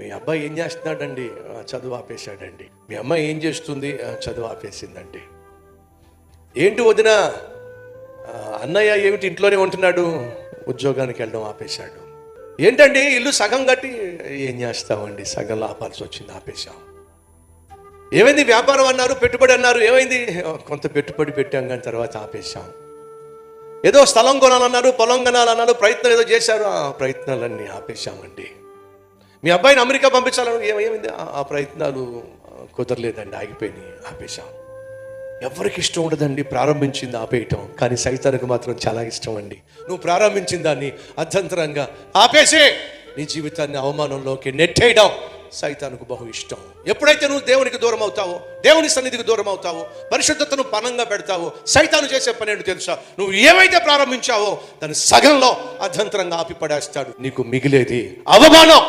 మీ అబ్బాయి ఏం చేస్తున్నాడండి? చదువు ఆపేశాడండి. మీ అమ్మాయి ఏం చేస్తుంది? చదువు ఆపేసిందండి. ఏంటి వదిన? అన్నయ్య ఏమిటి ఇంట్లోనే ఉంటున్నాడు? ఉద్యోగానికి వెళ్ళడం ఆపేశాడు. ఏంటండి ఇల్లు సగం కట్టి? ఏం చేస్తామండి, సగం ఆపాల్సి వచ్చింది, ఆపేశాం. ఏమైంది? వ్యాపారం అన్నారు, పెట్టుబడి అన్నారు, ఏమైంది? కొంత పెట్టుబడి పెట్టాం కానీ తర్వాత ఆపేశాం. ఏదో స్థలం కొనాలన్నారు, పొలం కొనాలన్నారు, ప్రయత్నం ఏదో చేశారు, ఆ ప్రయత్నాలన్నీ ఆపేశామండి. మీ అబ్బాయిని అమెరికా పంపించాలని ఏమైంది? ఆ ప్రయత్నాలు కుదరలేదండి, ఆగిపోయినాయి, ఆపేశాం. ఎవరికి ఇష్టం ఉండదండి ప్రారంభించింది ఆపేయటం, కానీ సైతానికి మాత్రం చాలా ఇష్టం అండి. నువ్వు ప్రారంభించిన దాన్ని అర్థంతరంగా ఆపేసే నీ జీవితాన్ని అవమానంలోకి నెట్టేయడం సైతానికి బహు ఇష్టం. ఎప్పుడైతే నువ్వు దేవునికి దూరం అవుతావో, దేవుని సన్నిధికి దూరం అవుతావో, పరిశుద్ధతను పనంగా పెడతావో, సైతాను చేసే పని ఏంటో తెలుసా? నువ్వు ఏమైతే ప్రారంభించావో దాన్ని సగంలో అర్థంతరంగా ఆపి పడేస్తాడు. నీకు మిగిలేది అవమానం.